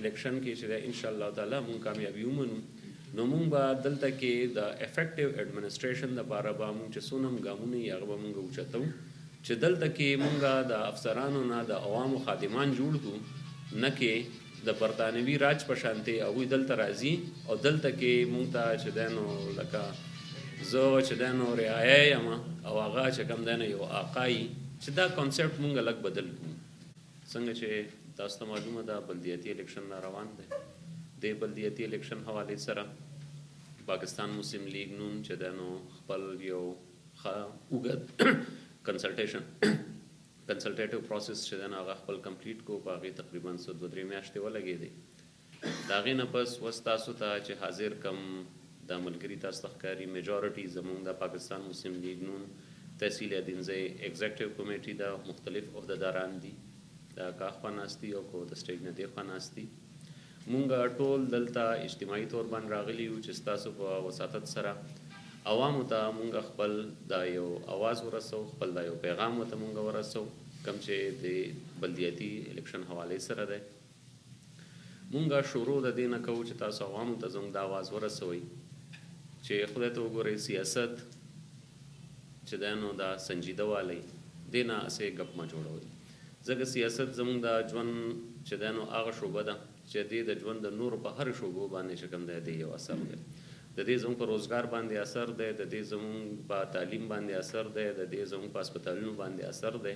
الیکشن کې چې ان شاء الله تعالی مونږ کامیابی ومنو نو مونږ به دلته کې د افیکټیو ایڈمنسټریشن لپاره به مونږ چې څونه ګامونه یې هغه به مونږ اوچتو چې دلته کې مونږ د افسرانو نه د عوامو خادمان جوړ کړو نه کې د برطانوي راج په شانتې هغوی دلته راځي او دلته کې مونږ ته چې دی نو لکه زه چې دی نو رعایه یم او هغه چې کوم دی نو یو آقا یي چې دا کانسیپټ مونږ لږ بدل کړو څنګه چې تاسو ته معلومه ده بلدیاتي الیکشن را روان دی د بلدیاتي الیکشن حوالې سره پاکستان مسلم لیگ نون چې دی نو خپل یو ښه اوږد کنسلټیټیو پروسس چې دی نو هغه خپل کمپلیټ کو په هغې تقریبا څه 2-3 میاشتې ولګېدې د هغې نه پس اوس تاسو ته چې حاضر کم دا ملګري تاسو ته ښکاري میجارټي زموږ د پاکستان مسلم لیگ نون تحصیل ادینځی ایگزیکټیو کمیټي دا مختلف عهدهداران دي دا کا خوا ناست دي او کو د سټیج نه دې خوا ناست دي مونږ ټول دلته اجتماعي طور باندې راغلي یو چې ستاسو په وساطت سره عوامو ته مونږ خپل دا یو اواز ورسو خپل دا یو پیغام ورته مونږ ورسو کوم چې د بلدیاتي الیکشن حوالې سره دی مونږ شروع د دې نه کوو چې تاسو عوامو ته زموږ دا اواز ورسوئ چې خدای ته وګورئ سیاست چې دی نو دا سنجیده والی دې نه هسې ګپ مه جوړوئ ځکه سیاست زموږ د ژوند چې دی نو هغه شعبه ده چې دې د ژوند د نورو په هر شعبو باندې چې کوم دی د یو اثر دی د دې زموږ په روزګار باندې اثر دی د دې زموږ په تعلیم باندې اثر دی د دې زموږ په هسپتالونو باندې اثر دی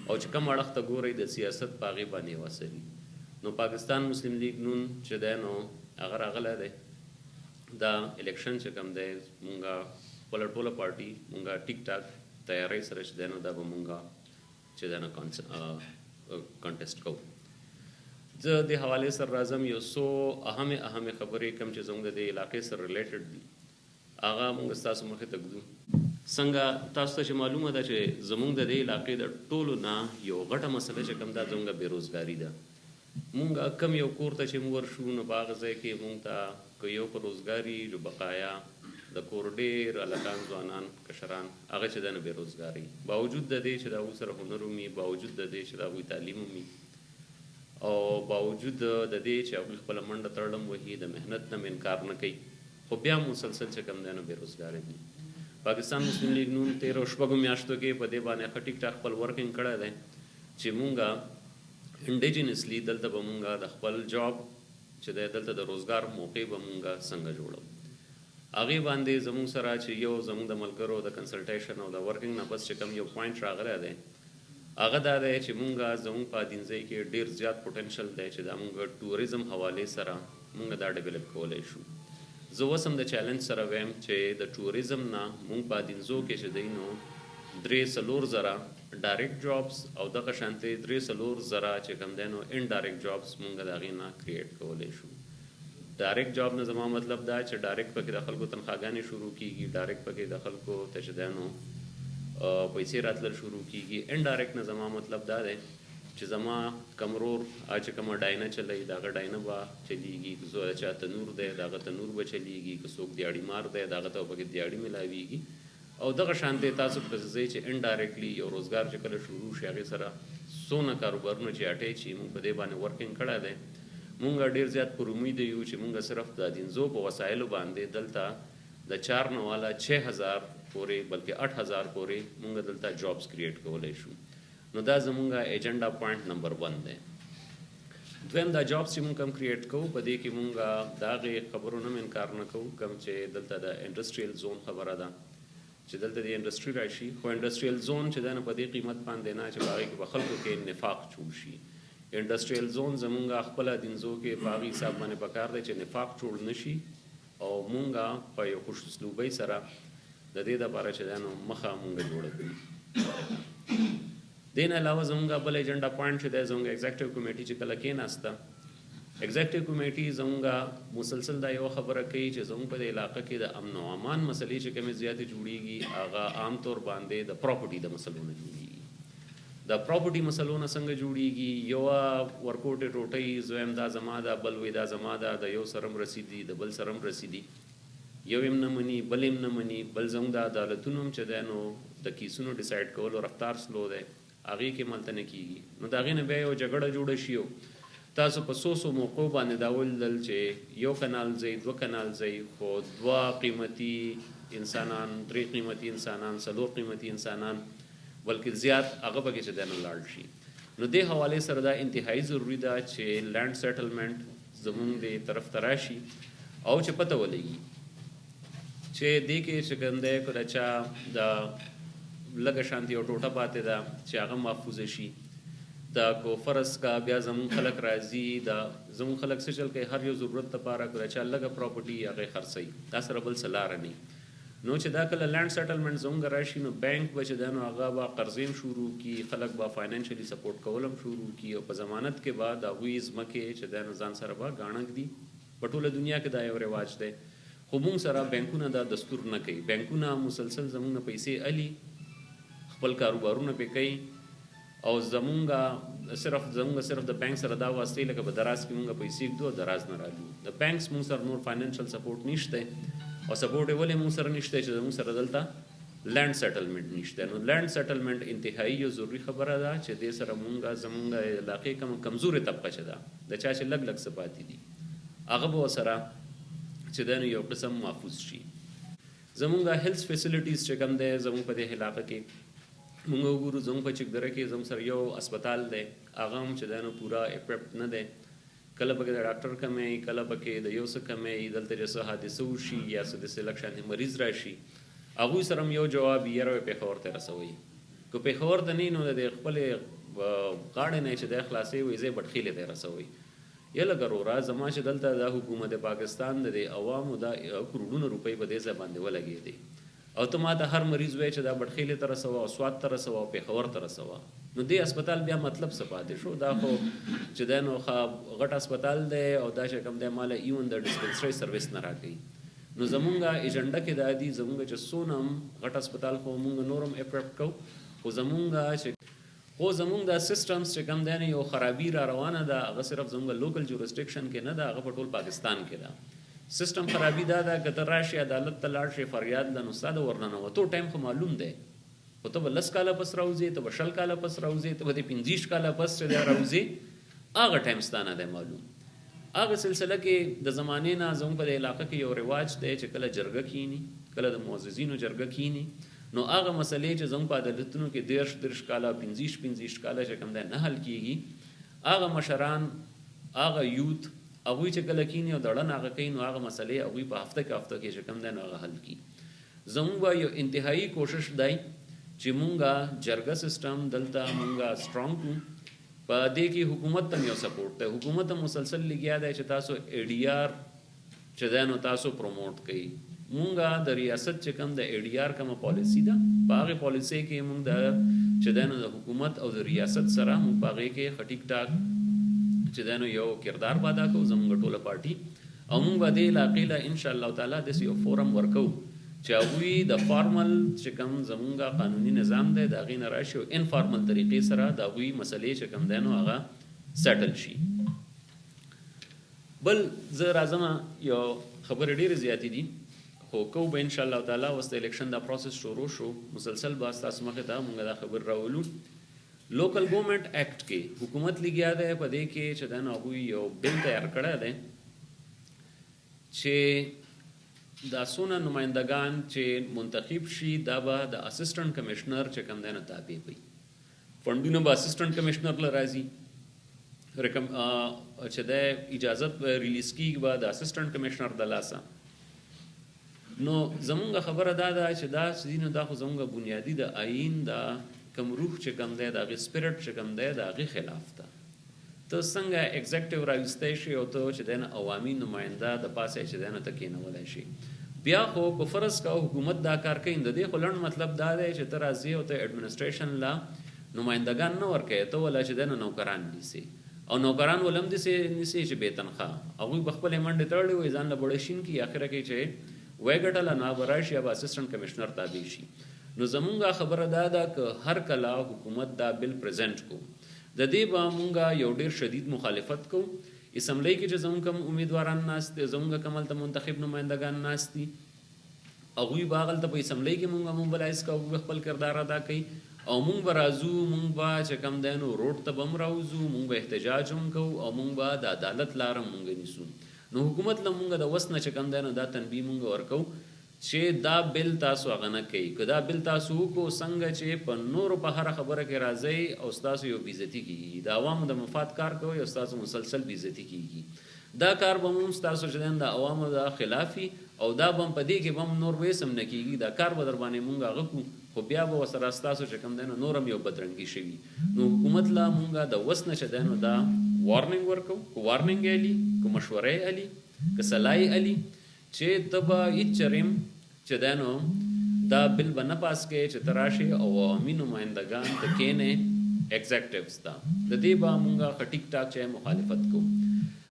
او چې کوم اړخ ته ګورئ د سیاست په هغې باندې یو اثر وي نو پاکستان مسلم لیگ نون چې دی نو هغه راغلی دی دا الیکشن چې کوم دی مونږ خپله ټوله پارټي مونږ ټیک ټاک تیارۍ سره چې دی نو دا به مونږ چې دی نو کنټیسټ کوو زه د حوالې سره راځم یو څو اهمې خبرې کوم چې زموږ د دې علاقې سره ریلیټډ دي هغه مونږ ستاسو مخې ته ږدو څنګه تاسو ته چې معلومه ده چې زموږ د دې علاقې د ټولو نه یو غټه مسله چې کوم دا زموږ بېروزګاري ده مونږ کم یو کور ته چې مونږ ورشو نو په هغه ځای کې مونږ ته که یو په روزګاري جو بقایا د کور ډېر هلکان ځوانان کشران هغه چې دی نو بېروزګاري باوجود د دې چې د هغوی سره هنر ومي باوجود د دې چې د هغوی تعلیم ومي او باوجود د دې چې هغوی خپله منډه تړلم وهي د محنت نه انکار نه کوي خو بیا مسلسل چې کوم دی نو بېروزګاره دي پاکستان مسلم لیگ نون 13 او 6 میاشتو کې په دې باندې ښه ټیک ټاک خپل ورکینګ کړی دی چې مونږه انډیجنسلی دلته به مونږه د خپل جاب چې دی دلته د روزګار موقع به مونږه څنګه جوړو هغې باندې زموږ سره چې یو زموږ د ملګرو د کنسلټیشن او د ورکینګ نه بس چې کوم یو پوینټ راغلی دی هغه دا دی چې مونږ زموږ په ادینځی کې ډېر زیات پوټنشل دی چې دا مونږ ټوریزم حوالې سره مونږ دا ډیولپ کولی شو زه اوس هم د چیلنج سره ویم چې د ټوریزم نه مونږ په ادینځو کې چې دی نو 3-4 زره ډایرکټ جابس او دغه شانتې 3-4 زره چې کوم دی نو انډایرکټ جابس مونږ د هغې نه کریټ کولی شو ډایرکټ جاب نه زما مطلب دا چې ډایرکټ پکې د خلکو تنخواګانې شروع کېږي ډایرکټ پکې د خلکو ته چې دی نو پیسې راتلل شروع کېږي انډایرکټ نه زما مطلب دا دی چې زما کمرور چې کومه ډاینه چلی د هغه ډاینه به چلیږي که څو چا تنور دی د هغه تنور به چلیږي که څوک دیاړي مار دی د هغه ته پکې دیاړي میلاویږي او دغه شانتې تاسو پسې ځئ چې انډایرکټلی یو روزګار چې کله شروع شي هغې سره څونه کاروبارونه چې اټیچ شي مونږ په دې باندې ورکینګ کړی دی مونږ ډېر زیات پر امید یو چې مونږ صرف د ادینځو په وسایلو باندې دلته د 4 نه والا 6000 پورې بلکې 8000 پورې مونږ دلته جابس کریټ کولی شو نو دا زمونږ ایجنډا پوینټ نمبر 1 دی دویم دا جابس چې مونږ کم کریټ کوو په دې کې مونږ د هغې خبرو نه انکار نه کوو کوم چې دلته د انډسټریل زون خبره ده چې دلته د انډسټري راشي خو انډسټریل زون چې دی نو په دې قیمت باندې نه چې په هغې کې به خلکو کې نفاق جوړ شي انډسټریل زون زمونږ خپل ادینځو کې په هغې حساب باندې پکار دی چې نفاق جوړ نه شي او مونږ په یو خوش اسلوبۍ سره د دې دپاره چې دی نو مخه مونږ جوړه کړي دې نه علاوه زمونږ بل ایجنډا پوینټ چې دی زمونږ ایگزیکټیو کمیټي چې کله کېناسته ایگزیکټیو کمیټي زمونږ مسلسل دا یو خبره کوي چې زمونږ په دې علاقه کې د امن و امان مسلې چې کومې زیاتې جوړېږي هغه عام طور باندې د پراپرټي د مسلو نه جوړېږي د پراپرټي مسلو نه څنګه جوړېږي یوه ورکوټې ټوټۍ زویم دا زما ده بل وی دا زما ده د یو سره هم رسیدي د بل سره هم رسیدي یو هم نه مني بل هم نه مني بل زموږ د عدالتونو هم چې دی نو د کیسونو ډیسایډ کولو رفتار سلو دی هغې کې ملته نه کېږي نو د هغې نه بیا یو جګړه جوړه شي تاسو په سوسو موقع باندې دا ولیدل چې یو کنال ځای 2 کنال ځای خو 2 قیمتي انسانان 3 قیمتي انسانان 4 قیمتي انسانان بلکې زیات هغه پکې چې دنه لاړ شي. نو دې حواله سره دا انتهایی ضروری ده چې لینډ سیټلمنٹ زمونږ د طرف تراشي او چې پته ولګي چې دې کې چې ګنده کړه چا د لګه شانتي او ټوټه پاتې ده چې هغه محفوظ شي. دا کو فرض کا بیا زمون خلق راضي دا زمون خلق څه چل کې هر یو ضرورت لپاره کړه چې لګه پراپرټي هغه خرڅي دا سره بل سلار نه. نو چې دا کله لینډ سیټلمنټ زموږ راشي نو بانک به چې دا نو هغه با قرضیم شروع کی خلق با فاینانشلی سپورټ کولم شروع کی او په ضمانت کې بعد هغه ځمکه چې دا نو ځان سره با غاڼک دي په ټوله دنیا کې دا یو رواج دی. خو موږ سره بانکونه دا دستور نه کوي. بانکونه مسلسل زموږ پیسې علي خپل کاروبارونه پې کوي او زمونږ صرف د بانک سره دا واسطه لکه په دراز کې مونږ پیسې ږدو دراز نه رالو. د بانکس مونږ سره نور فاینانشل سپورټ نشته او سپورټ یې ولې مونږ سره نشته چې مونږ سره دلته لینډ سیټلمنټ نشته. نو لینډ سیټلمنټ انتهایی یو ضروري خبره ده چې دې سره مونږ زمونږ علاقې کمزورې طبقه چې ده د چا چې لږ څه پاتې دي هغه به ورسره چې دا یو قسم محفوظ شي. زمونږ هیلث فیسیلیټیز چې کوم دی زمونږ په دې علاقه کې مونږ وګورو زموږ په چکدره کې زموږ سره یو اسپتال دی هغه هم چې دا نو پورا اکوپډ نه دی. کله پکې د ډاکټر کمې کله پکې د یو څه کمې دلته چې څه حادثه وشي یا څه داسې لږ شانتې مریض راشي هغوی سره هم یو جواب یې پېښور ته رسوي. که پېښور ته نه نو د خپلې غاړې نه چې د خلاصې وي زه بټخیلې ته رسوي. یا لکه رورا زما چې دلته د حکومت پاکستان د عوامو دا کروڑونه روپۍ په دې ځای باندې ولګېدي او ته ما ته هر مریض وای چې دا بټخیلې ته رسوه او سوات ته رسوه او پېښور ته رسوه نو دې اسپتال بیا مطلب څه پاتې شو. دا خو چې دا نو غټ اسپتال دی او دا چې کوم دی ماله ایون د ډسپنسري سرویس نه راکوي. نو زمونږ ایجنډا کې دا دي زمونږ چې سونم غټ اسپتال خو مونږ نورم اپریپټ کوو خو زمونږ دا سیسټمز چې کوم دی یو خرابي را روانه ده هغه صرف زمونږ لوکل جورسډکشن کې نه ده هغه په ټول پاکستان کې ده. سیستم خرابي دا ده که ته راشي عدالت ته لاړ شي فریاد ده نو ستا د ورننوتو ټایم خو معلوم دی خو ته به 10 کاله پس راوځې ته به 20 کاله پس راوځې ته به 15 کاله پس چې دی راوځې هغه ټایم ستا نه دی معلوم. هغه سلسله کې د زمانې نه زموږ په علاقه کې یو رواج دی چې کله جرګه کینی کله د معززینو جرګه کینی نو هغه مسلې چې زموږ په عدالتونو کې 10 کاله 15 کاله چې کوم دی نه حل کیږي هغه مشران هغه یوت هغوی چې کله کینی او دړن هغه کوي نو هغه مسلې هغوی په هفته کې چې کوم دی نو هغه حل کړي. زموږ به یو انتهایی کوشش دی چې مونږه جرګه سیستم دلته مونږه سترونګ کړو. په دې کې حکومت ته یو سپورټ دی. حکومت مسلسل لګیا دی چې تاسو ADR چې دی نو تاسو پروموټ کړئ. مونږه د ریاست چې کوم د ADR کومه پالیسی ده په هغې پالیسۍ کې مونږ د چې دی نو د حکومت او د ریاست سره مونږ په هغې کې ښه ټیک ټاک چې دا نو یو کردار به ادا کوو زموږ ټوله پارټي او موږ به دې علاقې له انشاءالله تعالی داسې یو فورم ورکوو چې هغوی د فارمل چې کوم زموږ قانوني نظام دی د هغې نه راشي او انفارمل طریقې سره د هغوی مسلې چې کوم دی نو هغه سیټل شي. بل زه راځم یو خبرې ډېرې زیاتې دي خو کوو به انشاءالله تعالی اوس د الیکشن دا پروسس شروع شو مسلسل به ستاسو مخې ته موږ دا خبر راولو. لوکل ګورنمنٹ ایکٹ کې حکومت لګیا دی په دې کې چې دا نو هغوی یو بل تیار کړی دی چې دا څونه نمایندګان چې منتخب شي دا به د اسسټنټ کمشنر چې کوم دی نو تابع وي. فنډونه به اسسټنټ کمشنر له راځي چې د اجازت ریلیز کېږي به د اسسټنټ کمشنر د لاسه. نو زمونږ خبره دا ده چې دا څه دا خو زمونږ بنیادي د آیین د کم روح چې کوم دی د هغې سپیرټ چې کوم دی د هغې خلاف ده. ته څنګه ایگزیکټیو راویستی شي او ته چې دی نه عوامي نماینده د پاسه چې دی نه ته کېنولی شي. بیا خو که فرض کوه حکومت دا کار کوي د دې خو لنډ مطلب دا دی چې ته راځې او ته ایډمنسټریشن لا نمایندګان نه ورکوې ته ولا چې دی نه نوکران نیسې او نوکران ولم نیسې چې بې تنخواه هغوی به خپلې منډې تړلې وي ځان له بړه شین کړي اخره کې چې وی ګټله نو به راشي یا به اسسټنټ کمشنر تابع شي. نو زمونږ خبره دا ده که هر کله حکومت دا بل پریزنټ کو د دې به مونږ یو ډېر شدید مخالفت کو. اسمبلی کې چې زمونږ کوم امیدواران ناست دي زمونږ کوم هلته منتخب نمایندګان ناست دي هغوی به هغلته په اسمبلی کې مونږ موبلایز کوو خپل کردار ادا کوي او مونږ به راځو، مونږ به چې کوم دی نو روډ ته به هم راوځو، مونږ به احتجاج هم کوو او مونږ به د عدالت لاره مونږ نیسو. نو حکومت له مونږ د وس نه چې کوم دی نو دا تنبیه مونږ ورکو چې دا بل تاسو هغه نه کوي. که دا بل تاسو وکړو څنګه چې په نورو په هره خبره کې راځئ او ستاسو یو بېعزتي کېږي، د عوامو د مفاد کار کوئ او ستاسو مسلسل بېعزتي کېږي. دا کار به هم ستاسو چې دی د عوامو د خلافي او دا به هم په دې کې به هم نور ویس هم نه کېږي. دا کار به در باندې مونږ هغه کړو، خو بیا به ورسره ستاسو چې کوم دی نو نور هم یو بدرنګي شوي. نو حکومت له مونږ د وس نه چې دی نو دا وارننګ ورکو، که وارننګ علي، که مشورې علي، که صلاحي علي چې ته به هېڅ چریم چې دی نو دا بل به نه پاس کوې چې ته راشې او عوامي نمایندګان ته کښېنې ایګزیکټیوز ته. د دې به مونږ ښه ټیک ټاک چې مخالفت کوو.